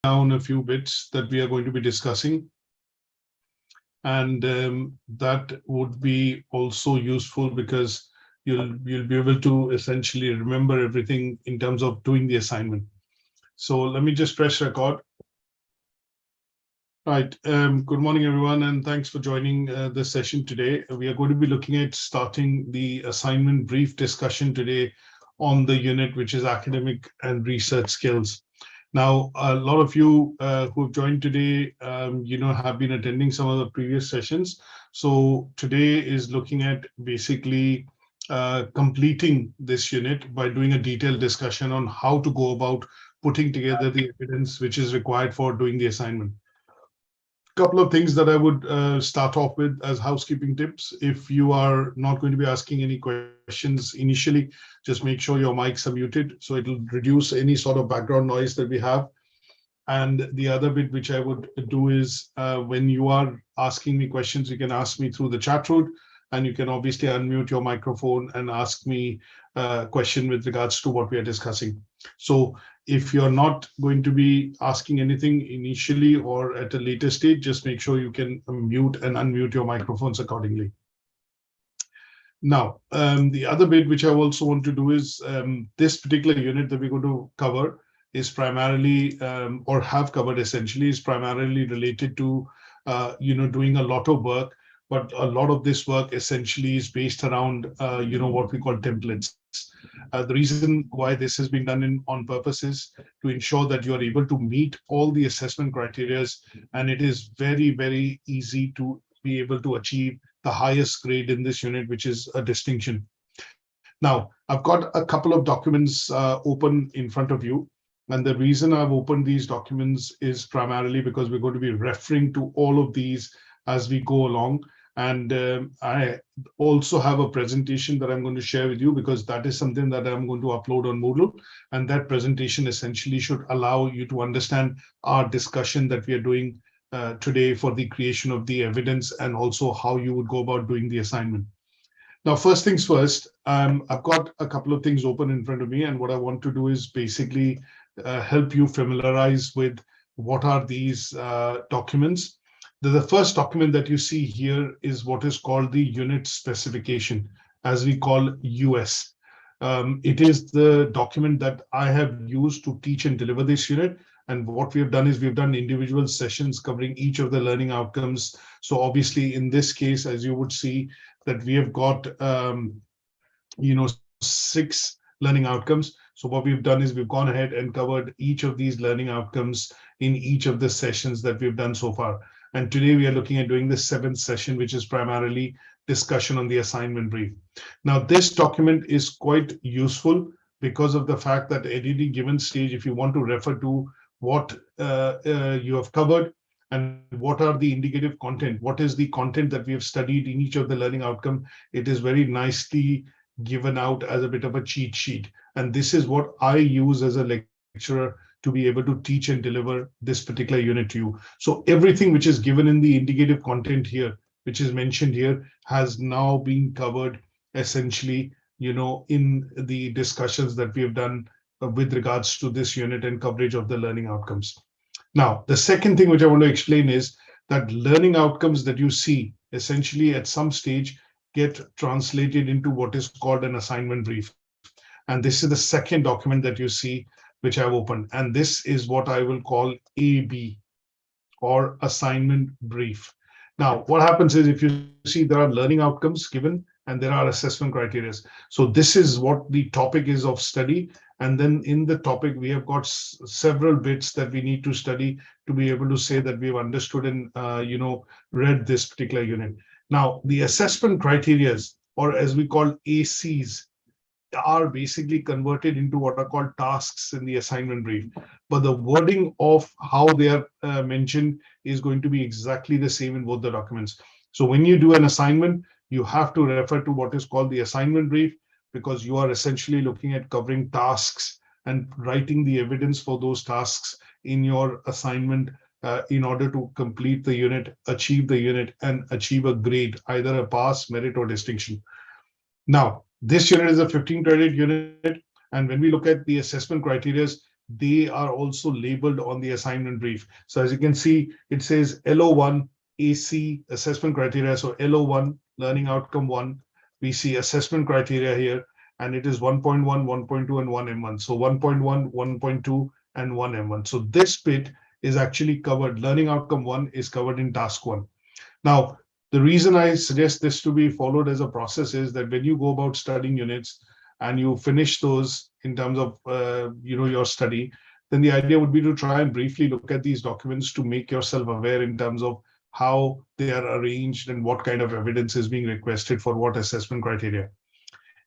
down a few bits that we are going to be discussing, and that would be also useful because you'll be able to essentially remember everything in terms of doing the assignment. So let me just press record. Right. Good morning, everyone, and thanks for joining this session today. We are going to be looking at starting the assignment brief discussion today on the unit, which is academic and research skills. Now, a lot of you who have joined today, have been attending some of the previous sessions. So today is looking at basically completing this unit by doing a detailed discussion on how to go about putting together the evidence which is required for doing the assignment. Couple of things that I would start off with as housekeeping tips. If you are not going to be asking any questions initially, just make sure your mics are muted so it'll reduce any sort of background noise that we have. And the other bit which I would do is when you are asking me questions, you can ask me through the chat route, and you can obviously unmute your microphone and ask me a question with regards to what we are discussing. So if you're not going to be asking anything initially or at a later stage, just make sure you can mute and unmute your microphones accordingly. Now, the other bit which I also want to do is this particular unit that we're going to cover is primarily, or have covered essentially, is primarily related to, doing a lot of work. But a lot of this work essentially is based around, what we call templates. The reason why this has been done on purpose is to ensure that you are able to meet all the assessment criteria, and it is very, very easy to be able to achieve the highest grade in this unit, which is a distinction. Now, I've got a couple of documents open in front of you. And the reason I've opened these documents is primarily because we're going to be referring to all of these as we go along. And I also have a presentation that I'm going to share with you, because that is something that I'm going to upload on Moodle. And that presentation essentially should allow you to understand our discussion that we are doing today for the creation of the evidence, and also how you would go about doing the assignment. Now, first things first, I've got a couple of things open in front of me, and what I want to do is basically help you familiarize with what are these documents. The first document that you see here is what is called the Unit Specification, as we call US. It is the document that I have used to teach and deliver this unit. And what we have done is we've done individual sessions covering each of the learning outcomes. So obviously in this case, as you would see, that we have got 6 learning outcomes. So what we've done is we've gone ahead and covered each of these learning outcomes in each of the sessions that we've done so far. And today we are looking at doing the 7th session, which is primarily discussion on the assignment brief. Now, this document is quite useful because of the fact that at any given stage, if you want to refer to what you have covered and what are the indicative content, what is the content that we have studied in each of the learning outcome, it is very nicely given out as a bit of a cheat sheet. And this is what I use as a lecturer to be able to teach and deliver this particular unit to you. So everything which is given in the indicative content here, which is mentioned here, has now been covered essentially, in the discussions that we have done with regards to this unit and coverage of the learning outcomes. Now, the second thing which I want to explain is that learning outcomes that you see essentially at some stage get translated into what is called an assignment brief. And this is the second document that you see, which I've opened. And this is what I will call AB, or assignment brief. Now, what happens is, if you see, there are learning outcomes given and there are assessment criteria. So this is what the topic is of study. And then in the topic, we have got several bits that we need to study to be able to say that we've understood and, read this particular unit. Now, the assessment criteria, or as we call ACs, are basically converted into what are called tasks in the assignment brief. But the wording of how they are mentioned is going to be exactly the same in both the documents. So when you do an assignment, you have to refer to what is called the assignment brief, because you are essentially looking at covering tasks and writing the evidence for those tasks in your assignment in order to complete the unit, achieve the unit, and achieve a grade, either a pass, merit, or distinction. Now, this unit is a 15 credit unit. And when we look at the assessment criteria, they are also labeled on the assignment brief. So as you can see, it says LO1 AC assessment criteria. So LO1, learning outcome 1, we see assessment criteria here, and it is 1.1, 1.2, and 1M1. So 1.1, 1.2, and 1M1. So this bit is actually covered. Learning outcome 1 is covered in task 1. Now, the reason I suggest this to be followed as a process is that when you go about studying units and you finish those in terms of your study, then the idea would be to try and briefly look at these documents to make yourself aware in terms of how they are arranged and what kind of evidence is being requested for what assessment criteria.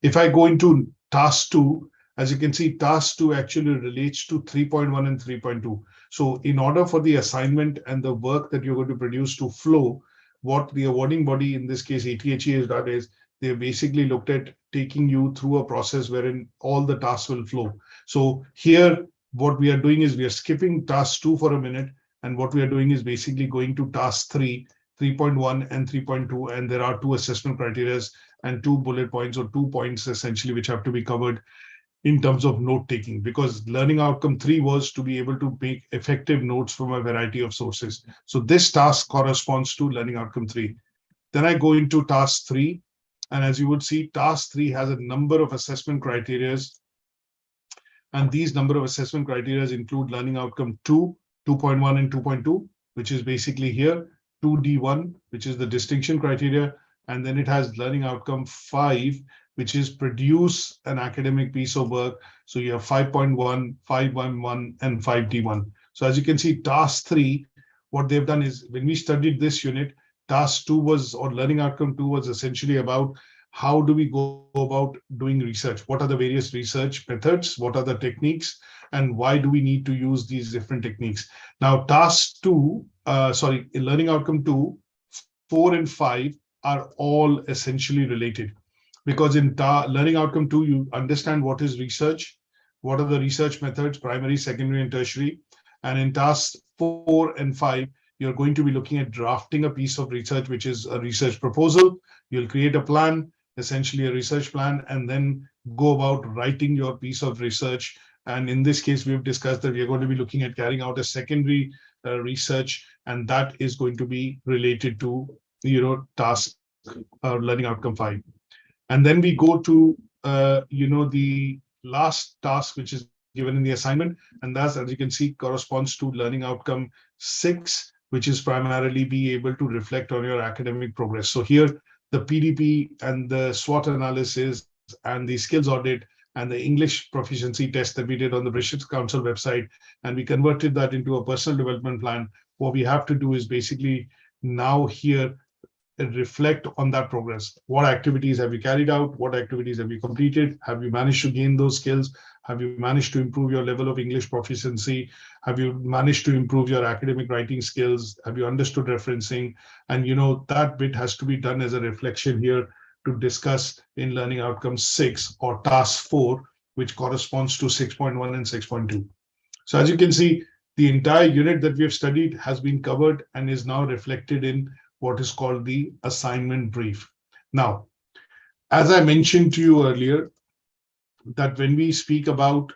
If I go into task 2, as you can see, task 2 actually relates to 3.1 and 3.2. So in order for the assignment and the work that you're going to produce to flow, what the awarding body, in this case ATHE, has done is they basically looked at taking you through a process wherein all the tasks will flow. So here, what we are doing is we are skipping task 2 for a minute, and what we are doing is basically going to task 3, 3.1 and 3.2, and there are 2 assessment criteria and 2 bullet points, or 2 points essentially, which have to be covered in terms of note taking, because learning outcome 3 was to be able to make effective notes from a variety of sources. So this task corresponds to learning outcome 3. Then I go into task 3, and as you would see, task 3 has a number of assessment criteria, and these number of assessment criteria include learning outcome 2, 2.1 and 2.2, which is basically here, 2D1, which is the distinction criteria, and then it has learning outcome 5, which is produce an academic piece of work. So you have 5.1, 5.1, and 5D1. So as you can see, task 3, what they've done is when we studied this unit, task 2 was, or learning outcome 2 was essentially about how do we go about doing research? What are the various research methods? What are the techniques? And why do we need to use these different techniques? Now, task 2, learning outcome 2, 4 and 5 are all essentially related. Because in learning outcome 2, you understand what is research, what are the research methods, primary, secondary, and tertiary. And in tasks 4 and 5, you're going to be looking at drafting a piece of research, which is a research proposal. You'll create a plan, essentially a research plan, and then go about writing your piece of research. And in this case, we've discussed that we're going to be looking at carrying out a secondary research, and that is going to be related to, task learning outcome 5. And then we go to, the last task, which is given in the assignment. And that's, as you can see, corresponds to learning outcome 6, which is primarily be able to reflect on your academic progress. So here, the PDP and the SWOT analysis and the skills audit and the English proficiency test that we did on the British Council website, and we converted that into a personal development plan. What we have to do is basically now here reflect on that progress. What activities have you carried out? What activities have you completed? Have you managed to gain those skills? Have you managed to improve your level of English proficiency? Have you managed to improve your academic writing skills? Have you understood referencing? And that bit has to be done as a reflection here to discuss in learning outcome 6 or task 4, which corresponds to 6.1 and 6.2. So as you can see, the entire unit that we have studied has been covered and is now reflected in what is called the assignment brief. Now, as I mentioned to you earlier, that when we speak about,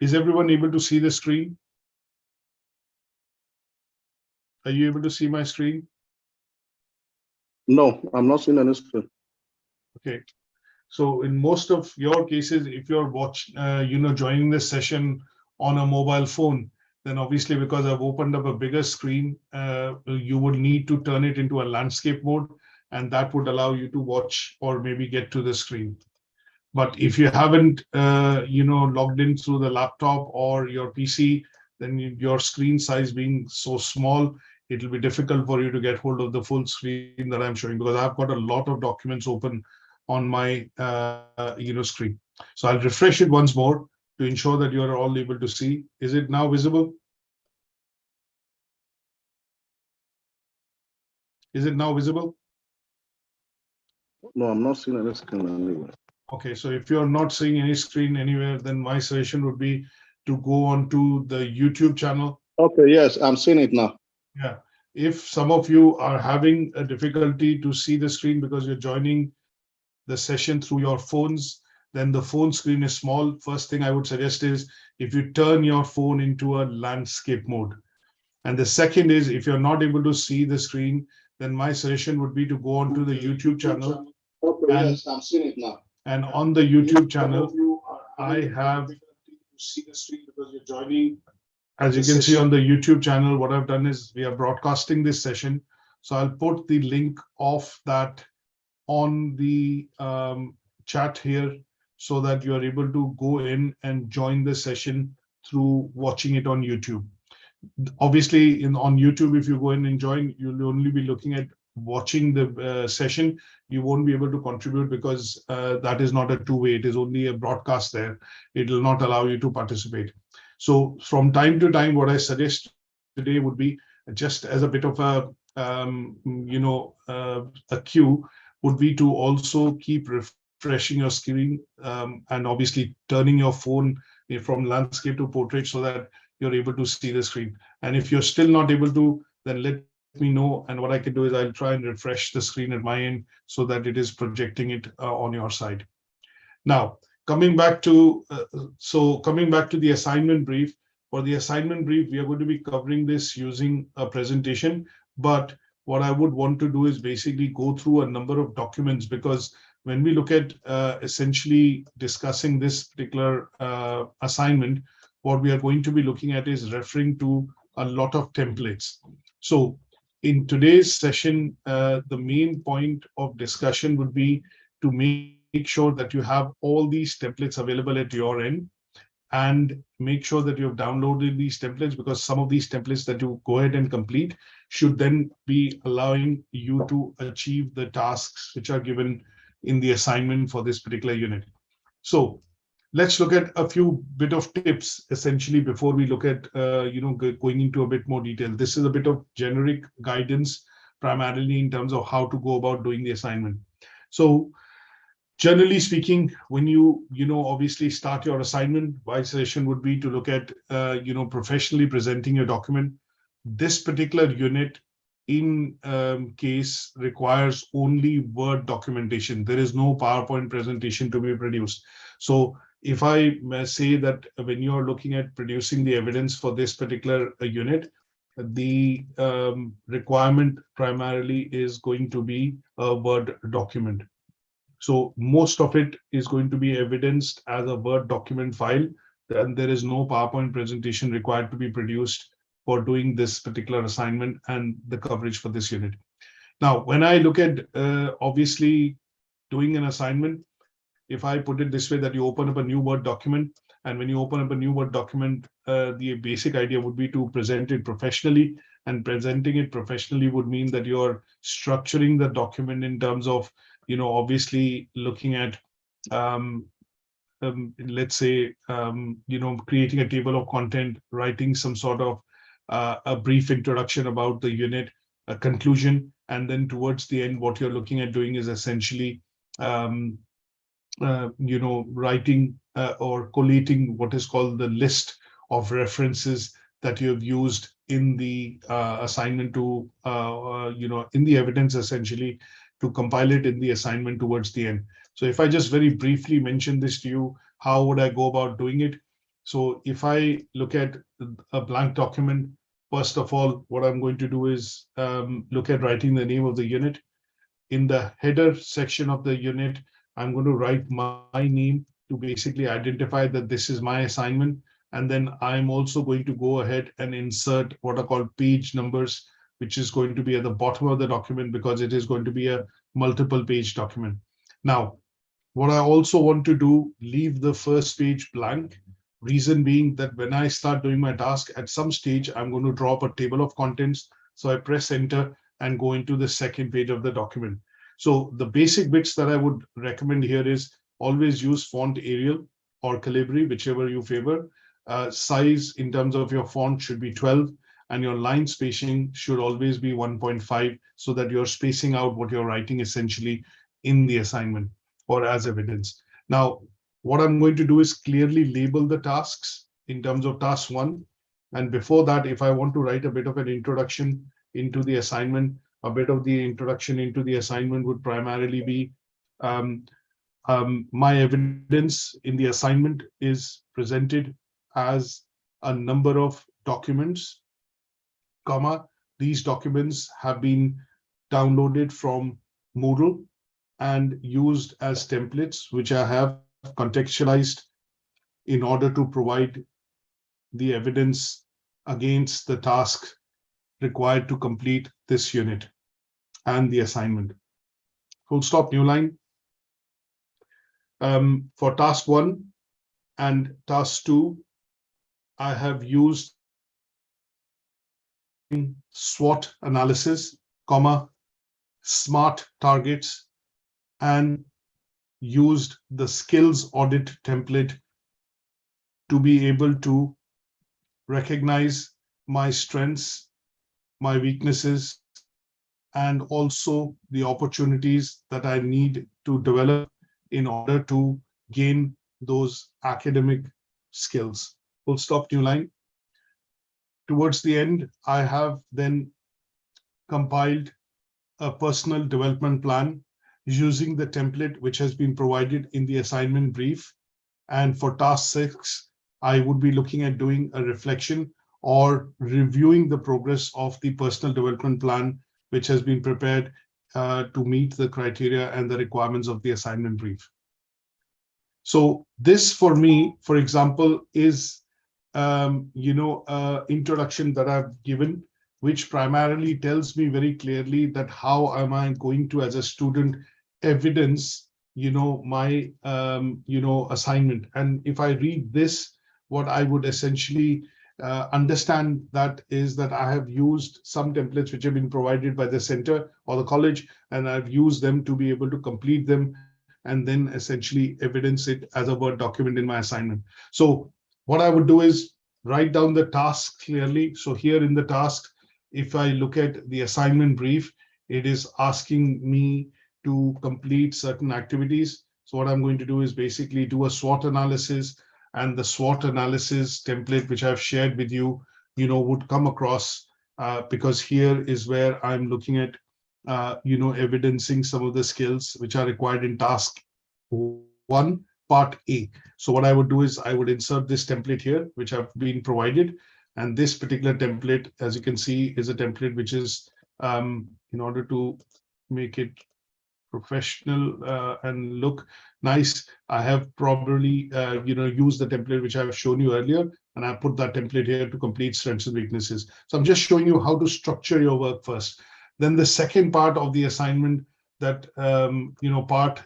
is everyone able to see the screen? Are you able to see my screen? No, I'm not seeing any screen. Okay. So in most of your cases, if you're joining this session on a mobile phone, then obviously, because I've opened up a bigger screen, you would need to turn it into a landscape mode, and that would allow you to watch or maybe get to the screen. But if you haven't, logged in through the laptop or your PC, then your screen size being so small, it'll be difficult for you to get hold of the full screen that I'm showing, because I've got a lot of documents open on my, screen. So I'll refresh it once more to ensure that you are all able to see. Is it now visible? Is it now visible? No, I'm not seeing any screen anywhere. Okay, so if you're not seeing any screen anywhere, then my suggestion would be to go on to the YouTube channel. Okay, yes, I'm seeing it now. Yeah, if some of you are having a difficulty to see the screen because you're joining the session through your phones, then the phone screen is small. First thing I would suggest is if you turn your phone into a landscape mode. And the second is if you're not able to see the screen, then my suggestion would be to go onto the YouTube channel. Okay, And, yes, I'm seeing it now. And on the YouTube channel, I have see the screen because you're joining. As you can see on the YouTube channel, what I've done is we are broadcasting this session. So I'll put the link of that on the chat here so that you are able to go in and join the session through watching it on YouTube. Obviously, on YouTube, if you go in and join, you'll only be looking at watching the session. You won't be able to contribute because that is not a two-way. It is only a broadcast there. It will not allow you to participate. So from time to time, what I suggest today would be just as a bit of a a cue would be to also keep refreshing your screen and obviously turning your phone from landscape to portrait so that you're able to see the screen. And if you're still not able to, then let me know. And what I can do is I'll try and refresh the screen at my end so that it is projecting it on your side. Now, coming back to the assignment brief. For the assignment brief, we are going to be covering this using a presentation. But what I would want to do is basically go through a number of documents, because when we look at essentially discussing this particular assignment, what we are going to be looking at is referring to a lot of templates. So in today's session, the main point of discussion would be to make sure that you have all these templates available at your end, and make sure that you've downloaded these templates, because some of these templates that you go ahead and complete should then be allowing you to achieve the tasks which are given in the assignment for this particular unit. So let's look at a few bit of tips essentially before we look at going into a bit more detail. This is a bit of generic guidance primarily in terms of how to go about doing the assignment. So generally speaking, when you obviously start your assignment, my suggestion would be to look at professionally presenting your document. This particular unit in case requires only Word documentation. There is no PowerPoint presentation to be produced. So if I may say that when you're looking at producing the evidence for this particular unit, the requirement primarily is going to be a Word document. So most of it is going to be evidenced as a Word document file, and there is no PowerPoint presentation required to be produced for doing this particular assignment and the coverage for this unit. Now, when I look at obviously doing an assignment, if I put it this way, that you open up a new Word document, and when you open up a new Word document, the basic idea would be to present it professionally, and presenting it professionally would mean that you're structuring the document in terms of obviously looking at, let's say, creating a table of content, writing some sort of a brief introduction about the unit, a conclusion, and then towards the end, what you're looking at doing is essentially, writing or collating what is called the list of references that you have used in the assignment to, in the evidence essentially, to compile it in the assignment towards the end. So if I just very briefly mention this to you, how would I go about doing it? So if I look at a blank document, first of all, what I'm going to do is look at writing the name of the unit. In the header section of the unit, I'm going to write my name to basically identify that this is my assignment. And then I'm also going to go ahead and insert what are called page numbers, which is going to be at the bottom of the document, because it is going to be a multiple page document. Now, what I also want to do, leave the first page blank. Reason being that when I start doing my task, at some stage, I'm going to draw up a table of contents. So I press enter and go into the second page of the document. So the basic bits that I would recommend here is always use font Arial or Calibri, whichever you favor. Size in terms of your font should be 12, and your line spacing should always be 1.5, so that you're spacing out what you're writing essentially in the assignment or as evidence. Now, what I'm going to do is clearly label the tasks in terms of task 1. And before that, if I want to write a bit of an introduction into the assignment, a bit of the introduction into the assignment would primarily be My evidence in the assignment is presented as a number of documents, comma, these documents have been downloaded from Moodle and used as templates, which I have contextualized in order to provide the evidence against the task required to complete this unit and the assignment. Full stop, new line. For task 1 and task 2, I have used SWOT analysis, comma, SMART targets, and used the skills audit template to be able to recognize my strengths, my weaknesses, and also the opportunities that I need to develop in order to gain those academic skills. Full stop, new line. Towards the end, I have then compiled a personal development plan using the template which has been provided in the assignment brief. And for task 6, I would be looking at doing a reflection or reviewing the progress of the personal development plan, which has been prepared to meet the criteria and the requirements of the assignment brief. So this for me, for example, is introduction that I've given, which primarily tells me very clearly that how am I going to, as a student, evidence my assignment. And if I read this, what I would essentially understand that is that I have used some templates which have been provided by the center or the college, and I've used them to be able to complete them and then essentially evidence it as a Word document in my assignment. So what I would do is write down the task clearly. So here in the task, if I look at the assignment brief, it is asking me to complete certain activities. So what I'm going to do is basically do a SWOT analysis, and the SWOT analysis template, which I've shared with you, would come across because here is where I'm looking at, evidencing some of the skills which are required in task 1, part A. So what I would do is I would insert this template here, which have been provided. And this particular template, as you can see, is a template which is, in order to make it professional and look nice, I have probably used the template which I've shown you earlier, and I put that template here to complete strengths and weaknesses. So I'm just showing you how to structure your work first. Then the second part of the assignment, that part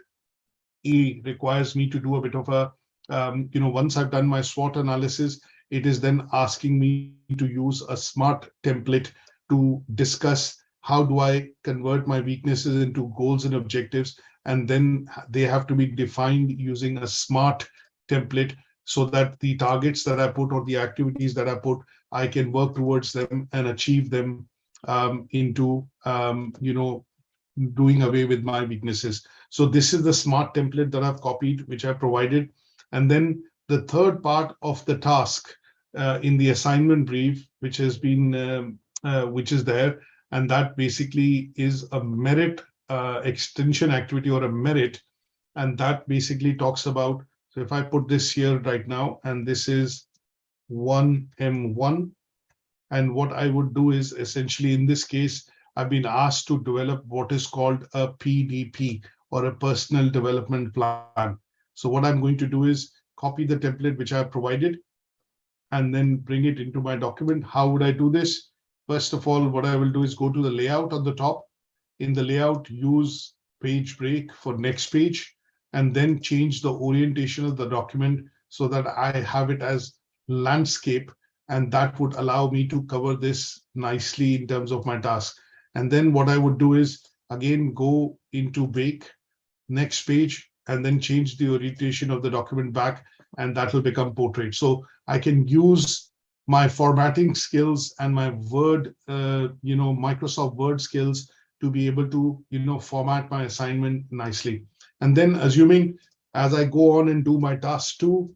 E, requires me to do a bit of a once I've done my SWOT analysis, it is then asking me to use a SMART template to discuss how do I convert my weaknesses into goals and objectives, and then they have to be defined using a SMART template so that the targets that I put or the activities that I put, I can work towards them and achieve them into doing away with my weaknesses. So this is the SMART template that I've copied, which I provided. And then the third part of the task in the assignment brief, which has been, which is there, and that basically is a merit extension activity or a merit. And that basically talks about, so if I put this here right now, and this is 1M1, and what I would do is essentially in this case, I've been asked to develop what is called a PDP, or a personal development plan. So what I'm going to do is copy the template which I have provided and then bring it into my document. How would I do this? First of all, what I will do is go to the layout on the top. In the layout, use page break for next page, and then change the orientation of the document so that I have it as landscape, and that would allow me to cover this nicely in terms of my task. And then what I would do is, again, go into bake, next page, and then change the orientation of the document back, and that will become portrait. So I can use my formatting skills and my Word, Microsoft Word skills to be able to, format my assignment nicely. And then assuming as I go on and do my task 2,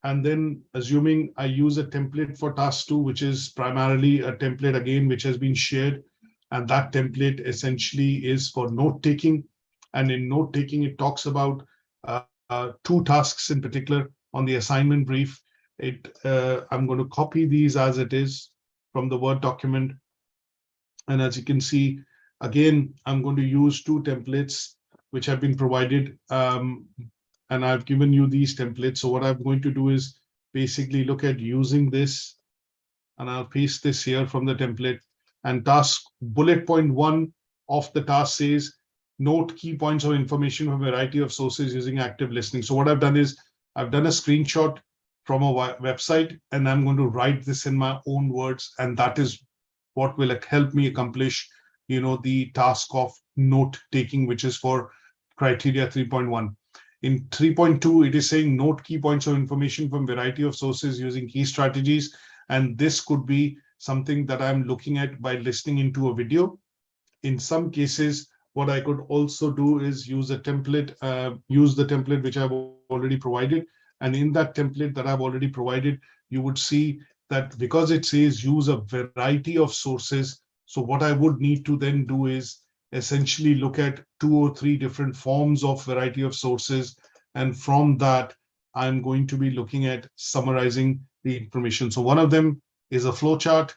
and then assuming I use a template for task 2, which is primarily a template again, which has been shared. And that template essentially is for note taking. And in note taking, it talks about two tasks in particular on the assignment brief. I'm going to copy these as it is from the Word document. And as you can see, again, I'm going to use two templates which have been provided. And I've given you these templates. So what I'm going to do is basically look at using this, and I'll paste this here from the template. And task bullet point 1 of the task says, note key points of information from a variety of sources using active listening. So what I've done is I've done a screenshot from a website, and I'm going to write this in my own words. And that is what will help me accomplish, the task of note taking, which is for criteria 3.1. In 3.2, it is saying note key points of information from variety of sources using key strategies. And this could be something that I'm looking at by listening into a video. In some cases, what I could also do is use a template, use the template which I've already provided. And in that template that I've already provided, you would see that because it says use a variety of sources. So what I would need to then do is essentially look at 2 or 3 different forms of variety of sources. And from that, I'm going to be looking at summarizing the information. So one of them is a flow chart.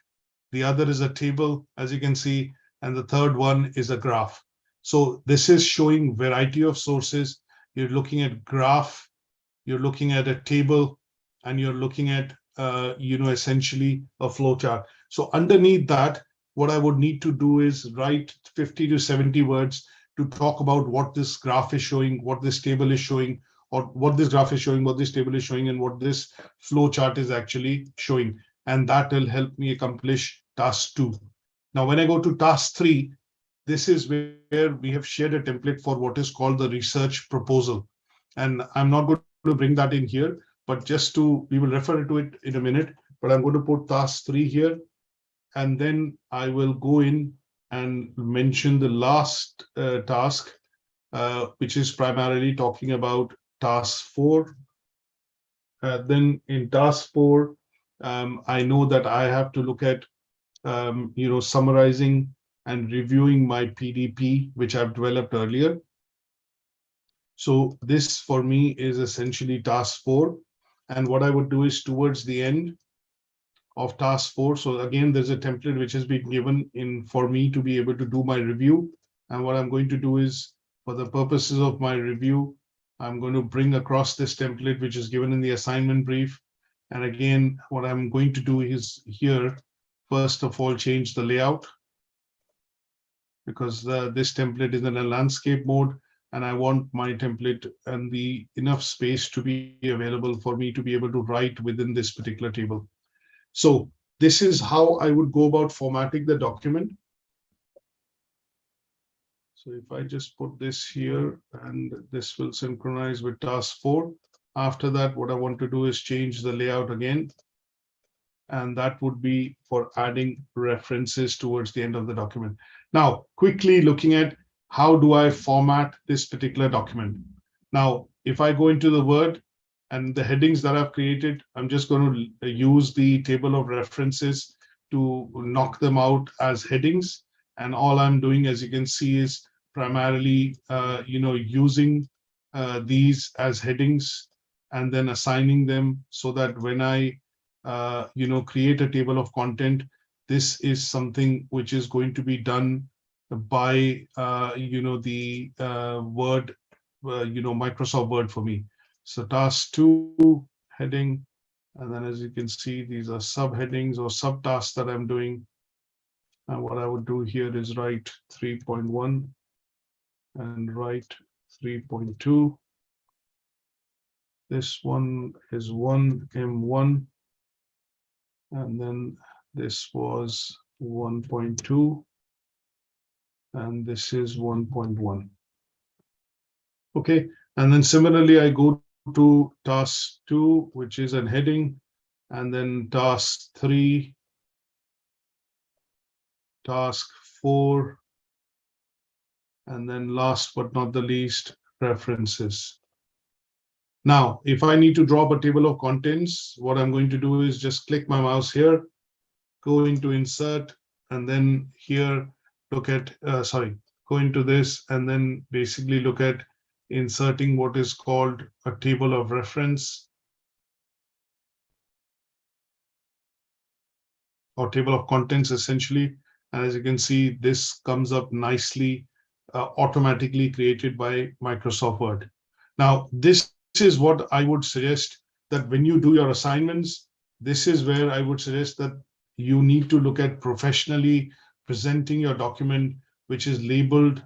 The other is a table, as you can see. And the third one is a graph. So this is showing variety of sources. You're looking at graph, you're looking at a table, and you're looking at, essentially a flow chart. So underneath that, what I would need to do is write 50 to 70 words to talk about what this graph is showing, what this table is showing, or what this graph is showing, what this table is showing, and what this flow chart is actually showing. And that will help me accomplish task 2. Now, when I go to task 3, this is where we have shared a template for what is called the research proposal. And I'm not going to bring that in here, but we will refer to it in a minute, but I'm going to put task 3 here. And then I will go in and mention the last task, which is primarily talking about task 4. Then in task 4, I know that I have to look at, summarizing and reviewing my PDP, which I've developed earlier. So this for me is essentially task 4. And what I would do is towards the end of task 4. So again, there's a template which has been given for me to be able to do my review. And what I'm going to do is, for the purposes of my review, I'm going to bring across this template, which is given in the assignment brief. And again, what I'm going to do is here, first of all, change the layout, because this template is in a landscape mode. And I want my template and the enough space to be available for me to be able to write within this particular table. So this is how I would go about formatting the document. So if I just put this here, and this will synchronize with task 4. After that, what I want to do is change the layout again. And that would be for adding references towards the end of the document. Now, quickly looking at how do I format this particular document. Now, if I go into the Word and the headings that I've created, I'm just going to use the table of references to knock them out as headings. And all I'm doing, as you can see, is primarily, using these as headings and then assigning them so that when I, create a table of content, this is something which is going to be done by, the Word, Microsoft Word for me. So task 2 heading, and then as you can see, these are subheadings or subtasks that I'm doing. And what I would do here is write 3.1 and write 3.2. This one is 1M1, and then this was 1.2, and this is 1.1. Okay, and then similarly, I go to task 2, which is a heading, and then task 3, task 4, and then last but not the least, references. Now, if I need to drop a table of contents, what I'm going to do is just click my mouse here, go into insert, and then here look at, go into this, and then basically look at inserting what is called a table of reference or table of contents essentially. And as you can see, this comes up nicely, automatically created by Microsoft Word. Now, this is what I would suggest, that when you do your assignments, this is where I would suggest that you need to look at professionally presenting your document, which is labeled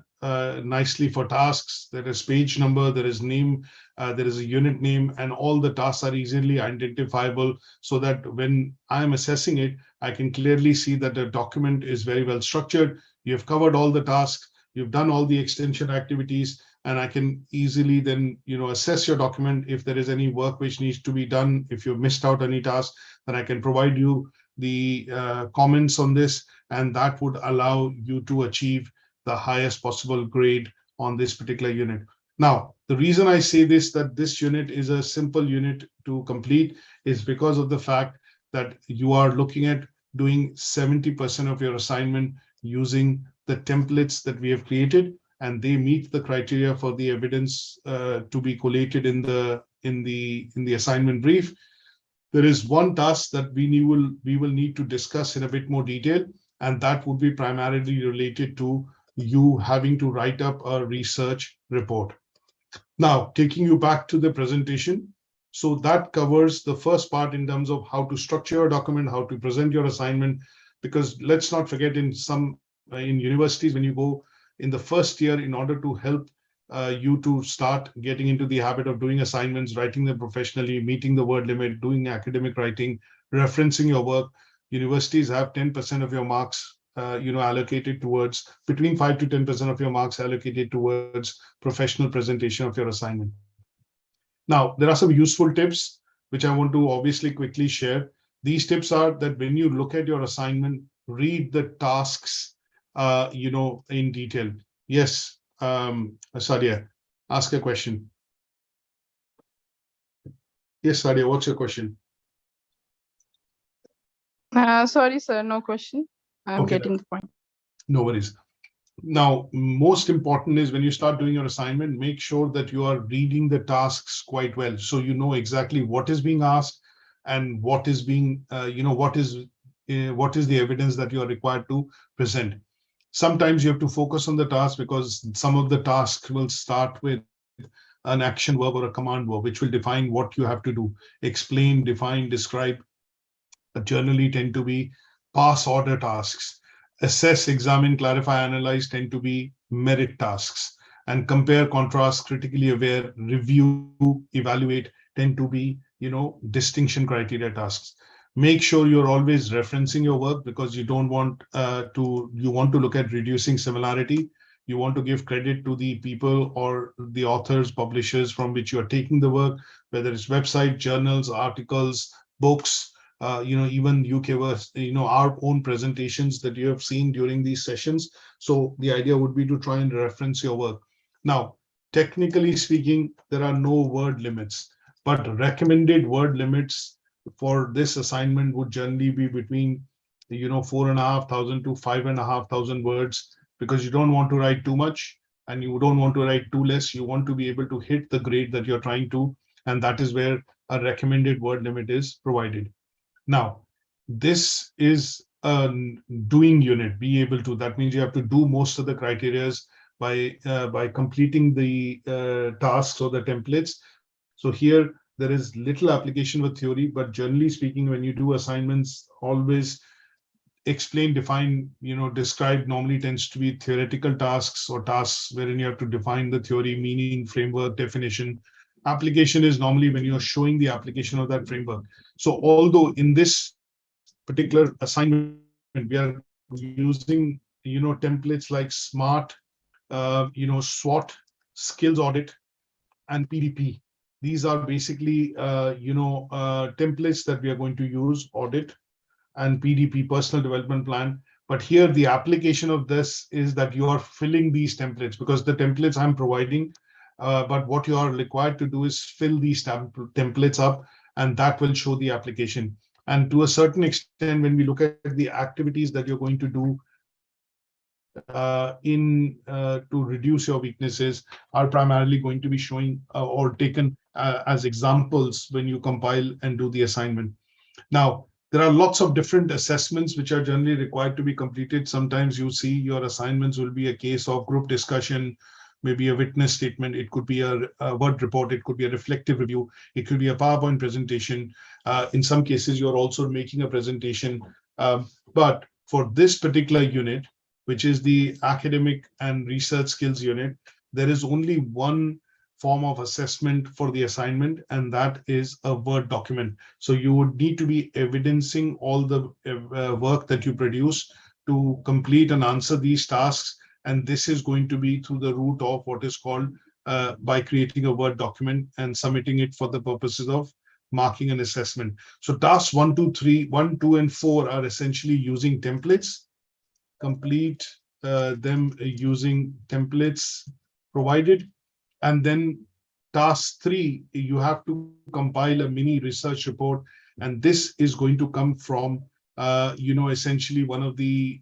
nicely for tasks. There is page number, there is name, there is a unit name, and all the tasks are easily identifiable so that when I'm assessing it, I can clearly see that the document is very well structured. You've covered all the tasks, you've done all the extension activities, and I can easily then, assess your document. If there is any work which needs to be done, if you've missed out any task, then I can provide you the comments on this, and that would allow you to achieve the highest possible grade on this particular unit. Now, the reason I say this, that this unit is a simple unit to complete, is because of the fact that you are looking at doing 70% of your assignment using the templates that we have created, and they meet the criteria for the evidence to be collated in the assignment brief. There is one task that we will need to discuss in a bit more detail, and that would be primarily related to you having to write up a research report. Now, taking you back to the presentation. So that covers the first part in terms of how to structure your document, how to present your assignment, because let's not forget, in universities, when you go in the first year, in order to help you to start getting into the habit of doing assignments, writing them professionally, meeting the word limit, doing academic writing, referencing your work, universities have 10% of your marks allocated towards, between 5 to 10% of your marks allocated towards professional presentation of your assignment. Now, there are some useful tips which I want to obviously quickly share. These tips are that when you look at your assignment, read the tasks, in detail. Yes, Sadia, ask a question. Yes, Sadia, what's your question? Sorry, sir, no question. I'm getting the point. No worries. Now, most important is when you start doing your assignment, make sure that you are reading the tasks quite well, so you know exactly what is being asked and what is being, what is the evidence that you are required to present. Sometimes you have to focus on the task because some of the tasks will start with an action verb or a command verb, which will define what you have to do. Explain, define, describe, generally tend to be pass order tasks. Assess, examine, clarify, analyze tend to be merit tasks. And compare, contrast, critically aware, review, evaluate tend to be, distinction criteria tasks. Make sure you're always referencing your work, because you don't want you want to look at reducing similarity. You want to give credit to the people or the authors, publishers from which you are taking the work, whether it's website, journals, articles, books, even UK, our own presentations that you have seen during these sessions. So the idea would be to try and reference your work. Now, technically speaking, there are no word limits, but recommended word limits for this assignment would generally be between 4,500 to 5,500 words, because you don't want to write too much and you don't want to write too less. You want to be able to hit the grade that you're trying to, and that is where a recommended word limit is provided. Now, this is a doing unit. Be able to, that means you have to do most of the criterias by completing the tasks or the templates. So here there is little application with theory, but generally speaking, when you do assignments, always explain, define, describe normally tends to be theoretical tasks or tasks wherein you have to define the theory, meaning, framework, definition. Application is normally when you're showing the application of that framework. So although in this particular assignment, we are using, templates like SMART, SWOT, skills audit, and PDP. These are basically, templates that we are going to use, audit and PDP, personal development plan. But here the application of this is that you are filling these templates, because the templates I'm providing, but what you are required to do is fill these templates up, and that will show the application. And to a certain extent, when we look at the activities that you're going to do to reduce your weaknesses are primarily going to be showing or taken as examples when you compile and do the assignment. Now, there are lots of different assessments which are generally required to be completed. Sometimes you see your assignments will be a case of group discussion, maybe a witness statement. It could be a word report. It could be a reflective review. It could be a PowerPoint presentation. In some cases, you're also making a presentation. But for this particular unit, which is the academic and research skills unit, there is only one form of assessment for the assignment, and that is a Word document. So you would need to be evidencing all the work that you produce to complete and answer these tasks. And this is going to be through the route of what is called by creating a Word document and submitting it for the purposes of marking an assessment. So tasks 1, 2, 3, 1, 2, and 4 are essentially using templates. Complete them using templates provided. And then task 3, you have to compile a mini research report. And this is going to come from, essentially one of the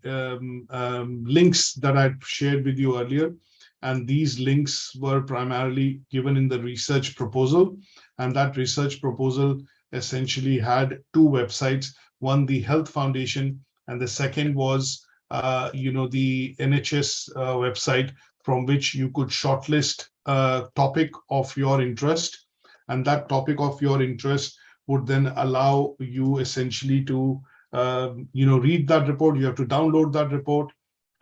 links that I shared with you earlier. And these links were primarily given in the research proposal. And that research proposal essentially had 2 websites, one, the Health Foundation, and the second was, the NHS website, from which you could shortlist a topic of your interest. And that topic of your interest would then allow you essentially to, read that report. You have to download that report.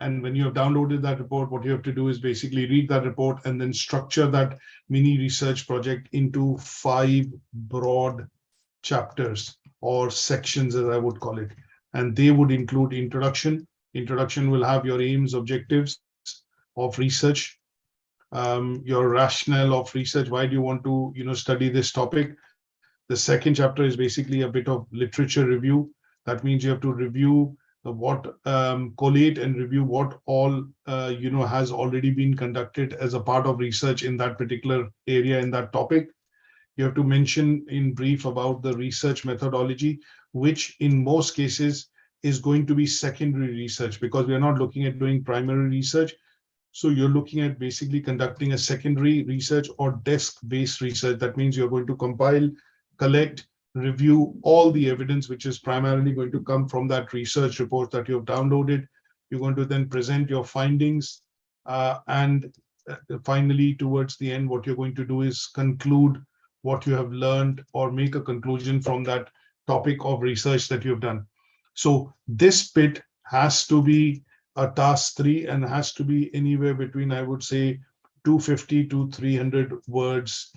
And when you have downloaded that report, what you have to do is basically read that report and then structure that mini research project into 5 broad chapters or sections, as I would call it. And they would include introduction. Introduction will have your aims, objectives of research, your rationale of research. Why do you want to, study this topic? The second chapter is basically a bit of literature review. That means you have to review collate and review what all, has already been conducted as a part of research in that particular area, in that topic. You have to mention in brief about the research methodology, which in most cases is going to be secondary research, because we are not looking at doing primary research. So you're looking at basically conducting a secondary research or desk-based research. That means you're going to compile, collect, review all the evidence, which is primarily going to come from that research report that you've downloaded. You're going to then present your findings. And finally, towards the end, what you're going to do is conclude what you have learned or make a conclusion from that topic of research that you've done. So this bit has to be a task 3 and has to be anywhere between, I would say, 250 to 300 words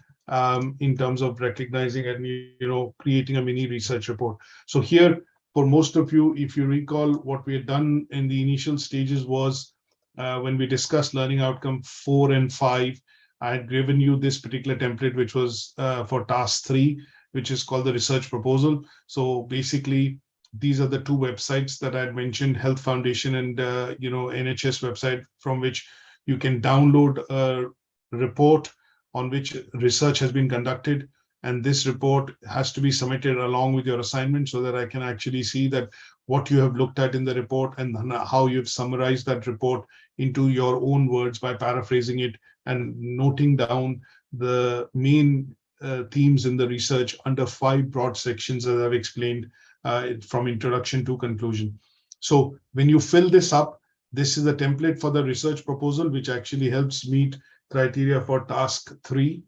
in terms of recognizing and, creating a mini research report. So here, for most of you, if you recall, what we had done in the initial stages was when we discussed learning outcome 4 and 5, I had given you this particular template, which was for task 3, which is called the research proposal. So basically, these are the 2 websites that I had mentioned, Health Foundation and, NHS website, from which you can download a report on which research has been conducted. And this report has to be submitted along with your assignment so that I can actually see that what you have looked at in the report and how you've summarized that report into your own words by paraphrasing it and noting down the main themes in the research under 5 broad sections, as I've explained, from introduction to conclusion. So when you fill this up, this is a template for the research proposal, which actually helps meet criteria for task 3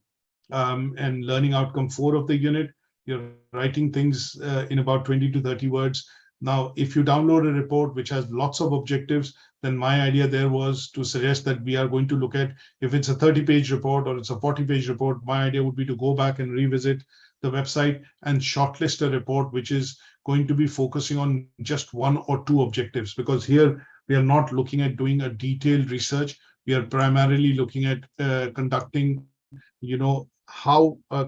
and learning outcome 4 of the unit. You're writing things in about 20 to 30 words. Now, if you download a report which has lots of objectives, then my idea there was to suggest that we are going to look at, if it's a 30-page report or it's a 40-page report, my idea would be to go back and revisit the website and shortlist a report which is going to be focusing on just 1 or 2 objectives, because here we are not looking at doing a detailed research. We are primarily looking at conducting,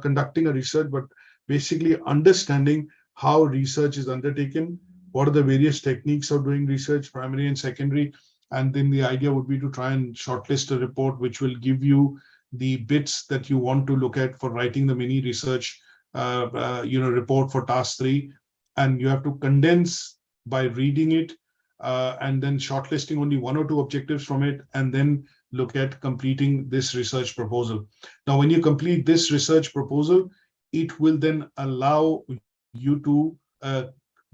conducting a research, but basically understanding how research is undertaken, what are the various techniques of doing research, primary and secondary. And then the idea would be to try and shortlist a report which will give you the bits that you want to look at for writing the mini research report for task 3. And you have to condense by reading it and then shortlisting only 1 or 2 objectives from it, and then look at completing this research proposal. Now, when you complete this research proposal, it will then allow you to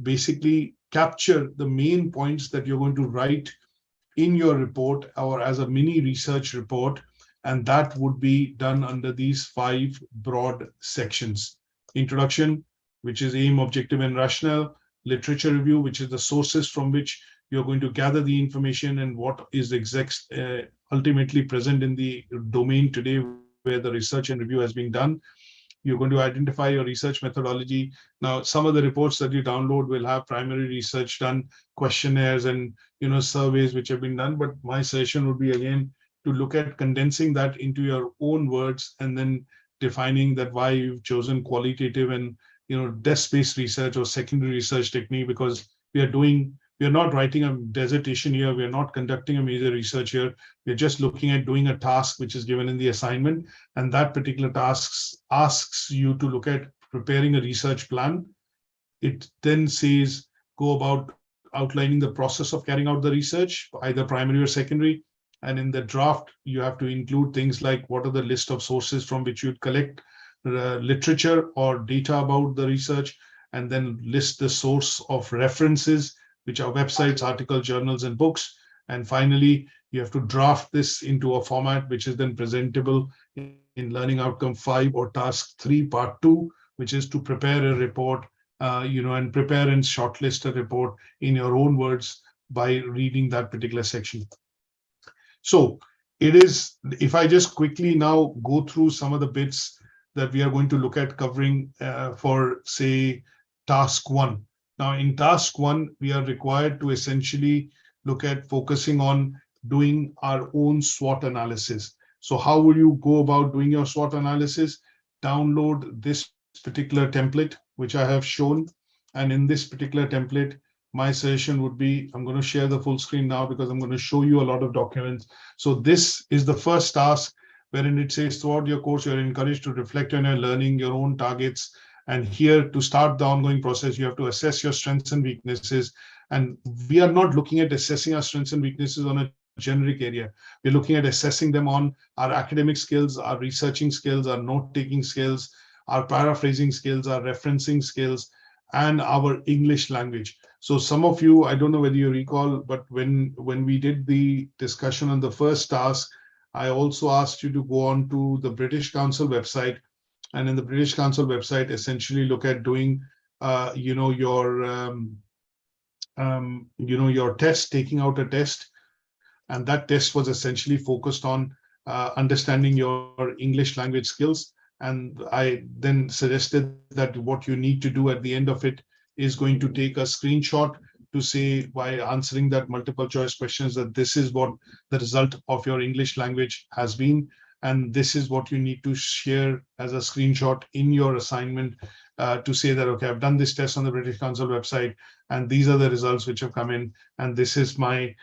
basically capture the main points that you're going to write in your report or as a mini research report, and that would be done under these 5 broad sections. Introduction, which is aim, objective, and rationale. Literature review, which is the sources from which you're going to gather the information and what is ultimately present in the domain today where the research and review has been done. You're going to identify your research methodology. Now, some of the reports that you download will have primary research done, questionnaires and surveys which have been done. But my suggestion would be again to look at condensing that into your own words and then defining that why you've chosen qualitative and desk-based research or secondary research technique, because we are not writing a dissertation here. We are not conducting a major research here. We're just looking at doing a task which is given in the assignment. And that particular task asks you to look at preparing a research plan. It then says, go about outlining the process of carrying out the research, either primary or secondary. And in the draft, you have to include things like what are the list of sources from which you'd collect literature or data about the research, and then list the source of references, which are websites, articles, journals, and books. And finally, you have to draft this into a format which is then presentable in Learning Outcome 5 or Task 3, Part 2, which is to prepare a report, and prepare and shortlist a report in your own words by reading that particular section. So it is, if I just quickly now go through some of the bits that we are going to look at covering for, say, Task 1. Now, in Task 1, we are required to essentially look at focusing on doing our own SWOT analysis. So how will you go about doing your SWOT analysis? Download this particular template, which I have shown. And in this particular template, my suggestion would be, I'm going to share the full screen now because I'm going to show you a lot of documents. So this is the first task, wherein it says throughout your course, you're encouraged to reflect on your learning, your own targets. And here, to start the ongoing process, you have to assess your strengths and weaknesses. And we are not looking at assessing our strengths and weaknesses on a generic area. We're looking at assessing them on our academic skills, our researching skills, our note-taking skills, our paraphrasing skills, our referencing skills, and our English language. So some of you, I don't know whether you recall, but when we did the discussion on the first task, I also asked you to go on to the British Council website, and in the British Council website, essentially look at doing, your test, taking out a test, and that test was essentially focused on understanding your English language skills. And I then suggested that what you need to do at the end of it is going to take a screenshot to say, by answering that multiple choice questions, that this is what the result of your English language has been. And this is what you need to share as a screenshot in your assignment to say that, okay, I've done this test on the British Council website, and these are the results which have come in, and this is my,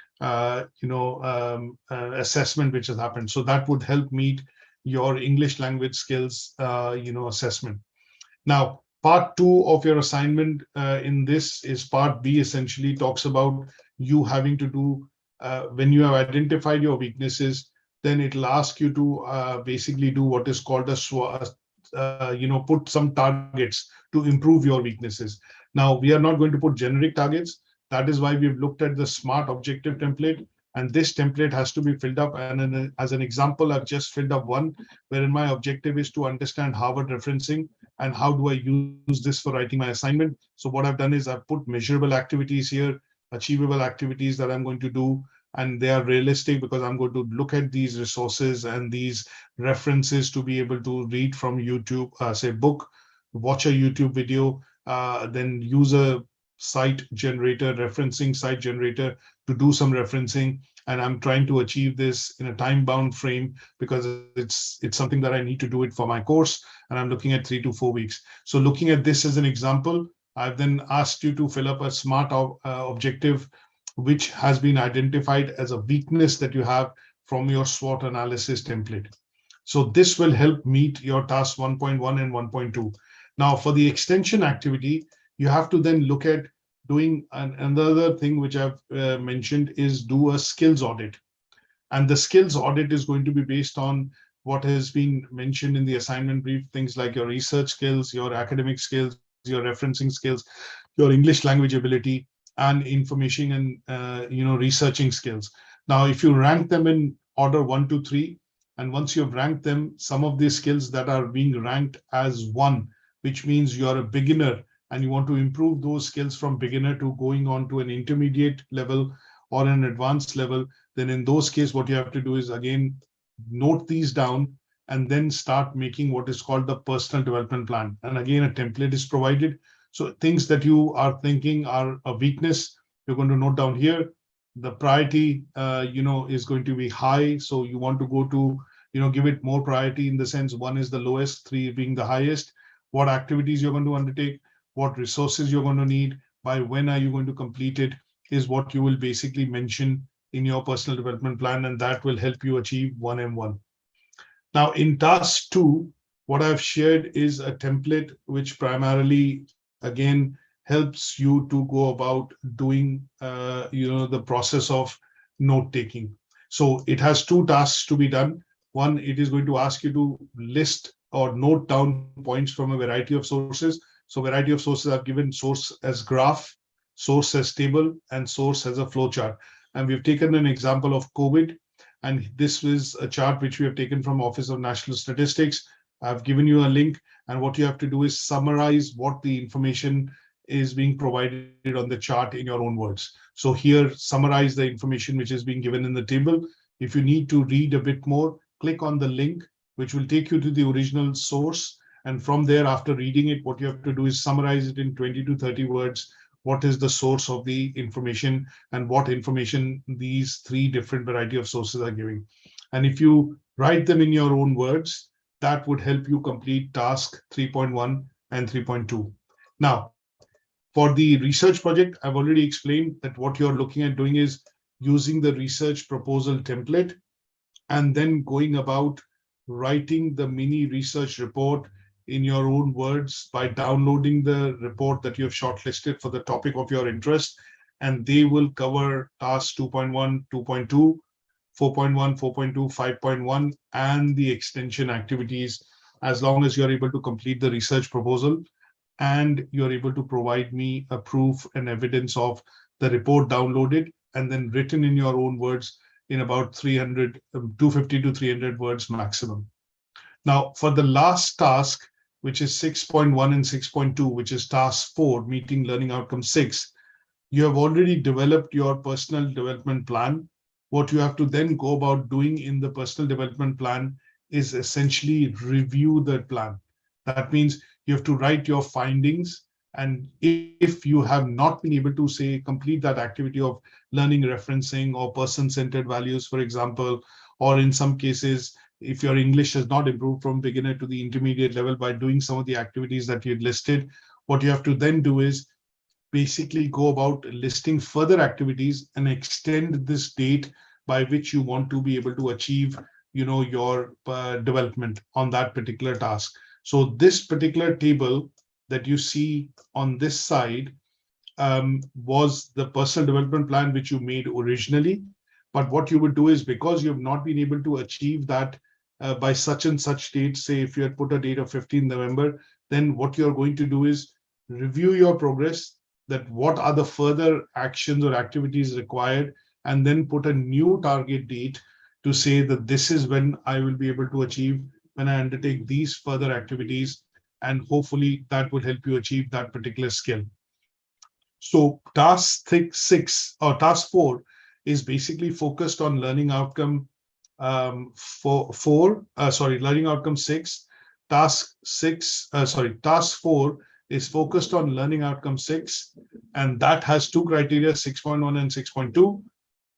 assessment which has happened. So that would help meet your English language skills, assessment. Now, part 2 of your assignment in this is part B, essentially talks about you having to do, when you have identified your weaknesses, then it'll ask you to basically do what is called a SWOT, put some targets to improve your weaknesses. Now, we are not going to put generic targets. That is why we've looked at the SMART objective template. And this template has to be filled up. And as an example, I've just filled up one, wherein my objective is to understand Harvard referencing and how do I use this for writing my assignment. So what I've done is I've put measurable activities here, achievable activities that I'm going to do. And they are realistic because I'm going to look at these resources and these references to be able to read from YouTube, say book, watch a YouTube video, then use a site generator, referencing site generator to do some referencing. And I'm trying to achieve this in a time-bound frame because it's something that I need to do it for my course. And I'm looking at 3 to 4 weeks. So looking at this as an example, I've then asked you to fill up a SMART objective, which has been identified as a weakness that you have from your SWOT analysis template. So this will help meet your task 1.1 and 1.2. Now, for the extension activity, you have to then look at doing another thing which I've mentioned is do a skills audit. And the skills audit is going to be based on what has been mentioned in the assignment brief, things like your research skills, your academic skills, your referencing skills, your English language ability, and information and researching skills. Now, if you rank them in order 1 to 3, and once you've ranked them, some of these skills that are being ranked as 1, which means you're a beginner and you want to improve those skills from beginner to going on to an intermediate level or an advanced level, then in those cases, what you have to do is again, note these down and then start making what is called the personal development plan. And again, a template is provided. So things that you are thinking are a weakness, you're going to note down here. The priority, is going to be high. So you want to go to, give it more priority in the sense 1 is the lowest, 3 being the highest. What activities you're going to undertake, what resources you're going to need, by when are you going to complete it, is what you will basically mention in your personal development plan, and that will help you achieve 1M1. Now, in task 2, what I've shared is a template which primarily, again, helps you to go about doing, the process of note-taking. So it has 2 tasks to be done. One, it is going to ask you to list or note down points from a variety of sources. So variety of sources I've given source as graph, source as table, and source as a flowchart. And we've taken an example of COVID, and this is a chart which we have taken from Office of National Statistics. I've given you a link, and what you have to do is summarize what the information is being provided on the chart in your own words. So here, summarize the information which is being given in the table. If you need to read a bit more, click on the link, which will take you to the original source. And from there, after reading it, what you have to do is summarize it in 20 to 30 words. What is the source of the information and what information these 3 different variety of sources are giving. And if you write them in your own words, that would help you complete task 3.1 and 3.2. Now, for the research project, I've already explained that what you're looking at doing is using the research proposal template and then going about writing the mini research report in your own words by downloading the report that you have shortlisted for the topic of your interest, and they will cover tasks 2.1, 2.2, 4.1, 4.2, 5.1, and the extension activities, as long as you're able to complete the research proposal and you're able to provide me a proof and evidence of the report downloaded and then written in your own words in about 250 to 300 words maximum. Now, for the last task, which is 6.1 and 6.2, which is task 4, meeting learning outcome 6, you have already developed your personal development plan. What you have to then go about doing in the personal development plan is essentially review the plan. That means you have to write your findings. And if you have not been able to, say, complete that activity of learning referencing or person-centered values, for example, or in some cases, if your English has not improved from beginner to the intermediate level by doing some of the activities that you had listed, what you have to then do is basically go about listing further activities and extend this date by which you want to be able to achieve, your development on that particular task. So this particular table that you see on this side was the personal development plan which you made originally. But what you would do is, because you have not been able to achieve that by such and such date, say if you had put a date of 15 November, then what you're going to do is review your progress, that what are the further actions or activities required, and then put a new target date to say that this is when I will be able to achieve when I undertake these further activities, and hopefully that will help you achieve that particular skill. So task 6 or task 4 is basically focused on learning outcome learning outcome 6. Task 4 is focused on learning outcome 6, and that has 2 criteria, 6.1 and 6.2.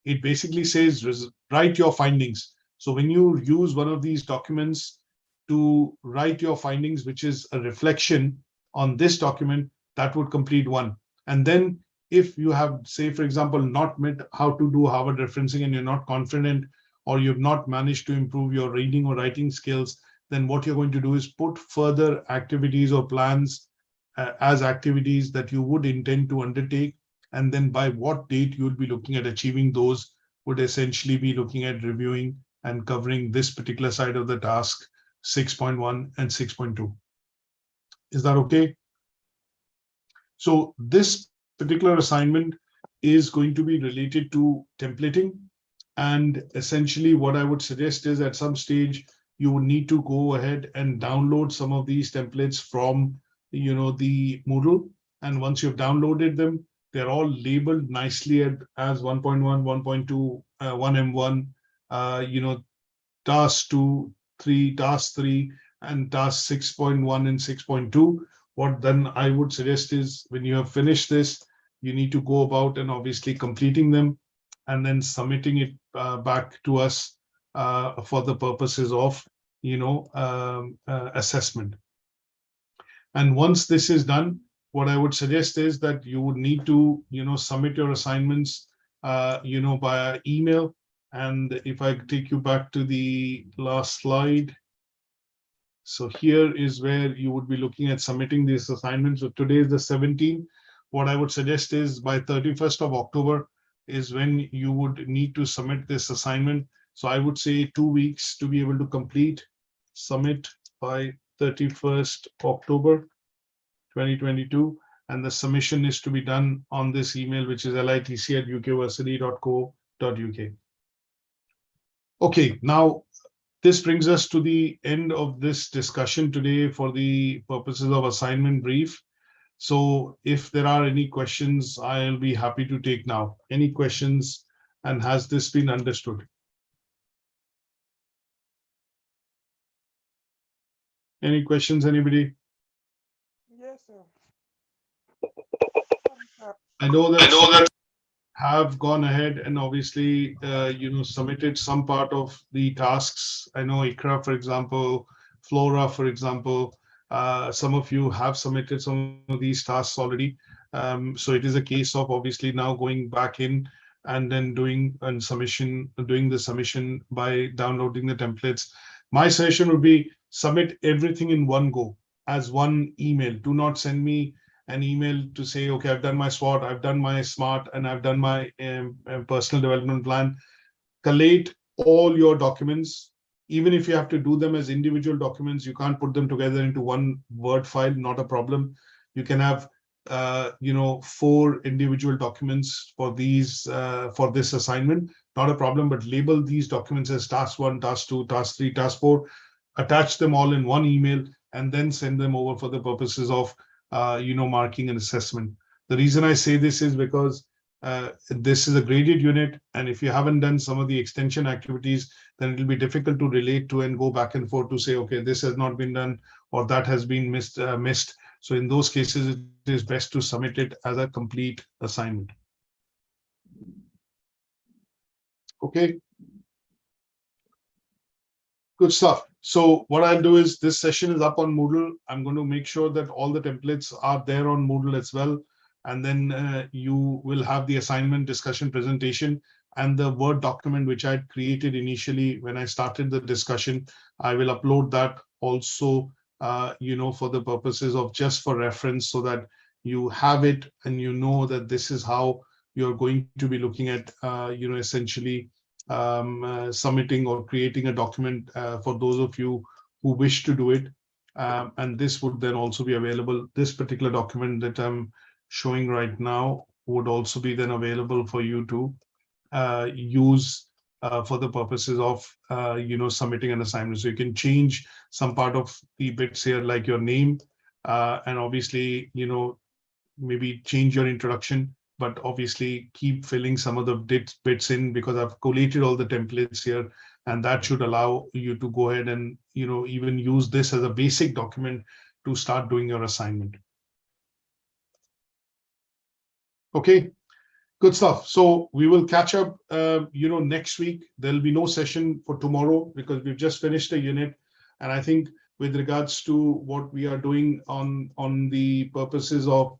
It basically says write your findings. So when you use one of these documents to write your findings, which is a reflection on this document, that would complete 1. And then if you have, say, for example, not met how to do Harvard referencing and you're not confident, or you've not managed to improve your reading or writing skills, then what you're going to do is put further activities or plans as activities that you would intend to undertake and then by what date you'll be looking at achieving those would essentially be looking at reviewing and covering this particular side of the task, 6.1 and 6.2. Is that okay? So this particular assignment is going to be related to templating. And essentially what I would suggest is at some stage, you would need to go ahead and download some of these templates from, the Moodle. And once you've downloaded them, they're all labeled nicely as 1.1, 1.2, 1M1, task 2, 3, task 3, and task 6.1 and 6.2. What then I would suggest is when you have finished this, you need to go about and obviously completing them and then submitting it back to us for the purposes of, assessment. And once this is done, what I would suggest is that you would need to, submit your assignments, via email. And if I take you back to the last slide. So here is where you would be looking at submitting these assignments. So today is the 17th. What I would suggest is by 31st of October is when you would need to submit this assignment. So I would say 2 weeks to be able to complete, submit by 31st October 2022. And the submission is to be done on this email, which is litc@ukversity.co.uk. Okay, now this brings us to the end of this discussion today for the purposes of assignment brief. So if there are any questions, I'll be happy to take now. Any questions, and has this been understood? Any questions, anybody? Yes, sir. I know that have gone ahead and obviously, submitted some part of the tasks. I know ICRA, for example, Flora, for example, some of you have submitted some of these tasks already. So it is a case of obviously now going back in and then doing the submission by downloading the templates. My suggestion would be submit everything in one go as one email. Do not send me an email to say, okay, I've done my SWOT, I've done my SMART, and I've done my personal development plan. Collate all your documents. Even if you have to do them as individual documents, you can't put them together into one Word file, not a problem. You can have 4 individual documents for these for this assignment, not a problem, but label these documents as task 1, task 2, task 3, task 4, attach them all in one email, and then send them over for the purposes of marking and assessment. The reason I say this is because this is a graded unit, and if you haven't done some of the extension activities, then it will be difficult to relate to and go back and forth to say, okay, this has not been done or that has been missed. So in those cases, it is best to submit it as a complete assignment. Okay. Good stuff. So what I'll do is this session is up on Moodle. I'm going to make sure that all the templates are there on Moodle as well. And then you will have the assignment discussion presentation and the Word document, which I'd created initially when I started the discussion. I will upload that also, for the purposes of just for reference, so that you have it and you know that this is how you're going to be looking at, essentially submitting or creating a document for those of you who wish to do it. And this would then also be available. This particular document that I'm showing right now would also be then available for you to use for the purposes of submitting an assignment. So you can change some part of the bits here, like your name, and obviously maybe change your introduction, but obviously keep filling some of the bits in, because I've collated all the templates here, and that should allow you to go ahead and even use this as a basic document to start doing your assignment. Okay, good stuff. So we will catch up next week. There'll be no session for tomorrow because we've just finished a unit, and I think with regards to what we are doing on the purposes of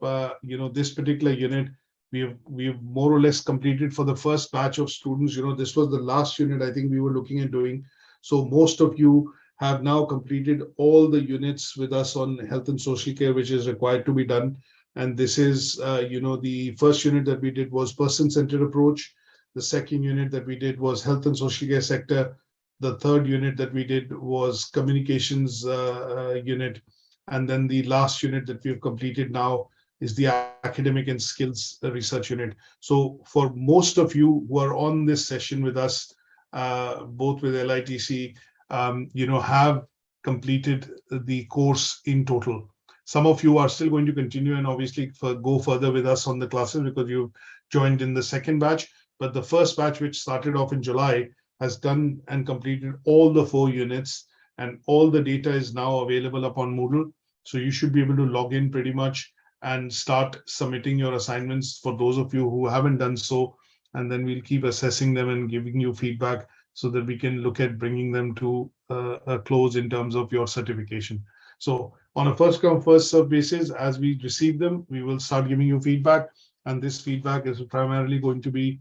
this particular unit, we've more or less completed for the first batch of students. This was the last unit I think we were looking at doing. So most of you have now completed all the units with us on health and social care, which is required to be done. And this is, the first unit that we did was person-centered approach. The second unit that we did was health and social care sector. The third unit that we did was communications unit. And then the last unit that we've completed now is the academic and skills research unit. So for most of you who are on this session with us, both with LITC, have completed the course in total. Some of you are still going to continue and obviously go further with us on the classes because you've joined in the second batch. But the first batch, which started off in July, has done and completed all the 4 units, and all the data is now available upon Moodle. So you should be able to log in pretty much and start submitting your assignments for those of you who haven't done so. And then we'll keep assessing them and giving you feedback so that we can look at bringing them to a close in terms of your certification. So on a first come, first serve basis, as we receive them, we will start giving you feedback. And this feedback is primarily going to be,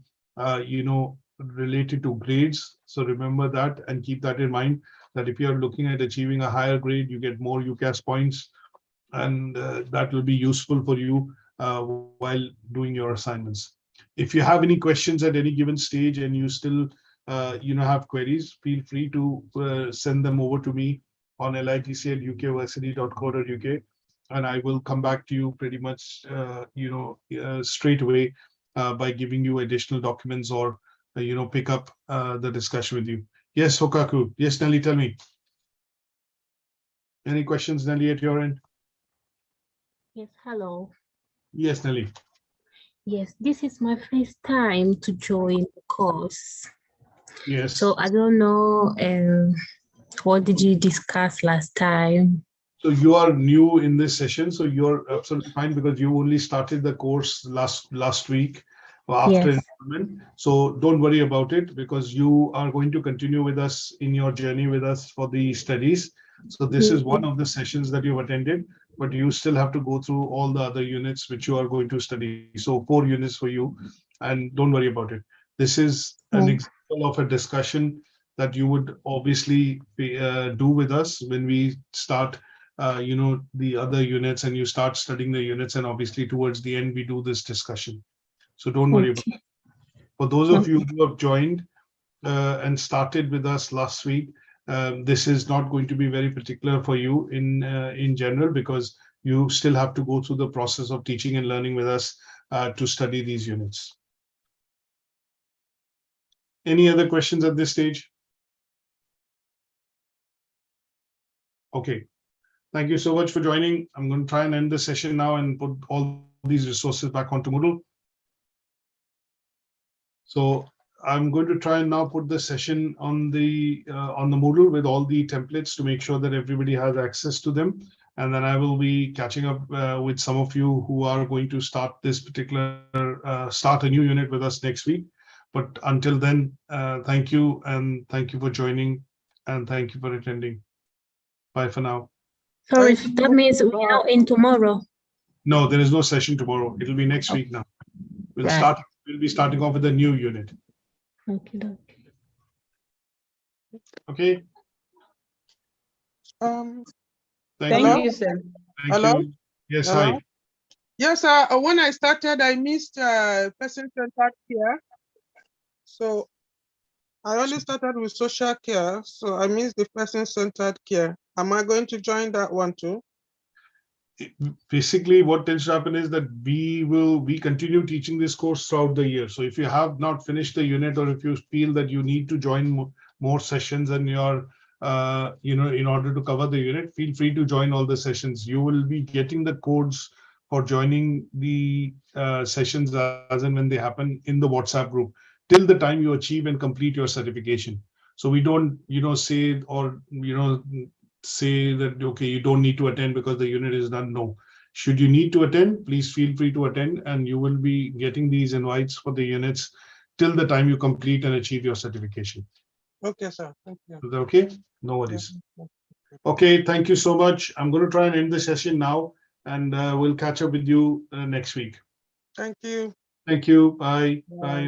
related to grades. So remember that and keep that in mind, that if you're looking at achieving a higher grade, you get more UCAS points, and that will be useful for you while doing your assignments. If you have any questions at any given stage and you still have queries, feel free to send them over to me on litc@ukversity.co.uk, and I will come back to you pretty much straight away by giving you additional documents or pick up the discussion with you. Yes, Hokaku. Yes, Nelly, tell me. Any questions, Nelly, at your end? Yes, hello. Yes, Nelly. Yes, this is my first time to join the course. Yes. So I don't know, what did you discuss last time? So you are new in this session, so you're absolutely fine because you only started the course last week after enrollment. So don't worry about it because you are going to continue with us in your journey with us for the studies. So this is one of the sessions that you've attended, but you still have to go through all the other units which you are going to study. So 4 units for you, and don't worry about it. This is an example of a discussion that you would obviously do with us when we start the other units and you start studying the units, and obviously towards the end we do this discussion. So don't worry about it. For those of you who have joined and started with us last week, this is not going to be very particular for you in general, because you still have to go through the process of teaching and learning with us to study these units. Any other questions at this stage? Okay. Thank you so much for joining. I'm going to try and end the session now and put all these resources back onto Moodle. So I'm going to try and now put the session on the Moodle with all the templates to make sure that everybody has access to them. And then I will be catching up with some of you who are going to start this particular, start a new unit with us next week. But until then, thank you, and thank you for joining, and thank you for attending. Bye for now. Sorry, that means we're not in tomorrow. No, there is no session tomorrow. It'll be next week now. We'll be starting off with a new unit. Okay. Okay. Thank you, sir. Hello? You. Yes, Hello? hi. Yes, when I started, I missed person-centered care. So I only started with social care, so I missed the person-centered care. Am I going to join that one too? Basically, what tends to happen is that we continue teaching this course throughout the year. So if you have not finished the unit, or if you feel that you need to join more sessions and you're in order to cover the unit, feel free to join all the sessions. You will be getting the codes for joining the sessions as and when they happen in the WhatsApp group till the time you achieve and complete your certification. So we don't say or say that okay, you don't need to attend because the unit is done. No, should you need to attend, please feel free to attend, and you will be getting these invites for the units till the time you complete and achieve your certification. Okay, sir. Thank you. Is that okay? No worries. Okay, thank you so much. I'm going to try and end the session now, and we'll catch up with you next week. Thank you. Thank you. Bye. Bye.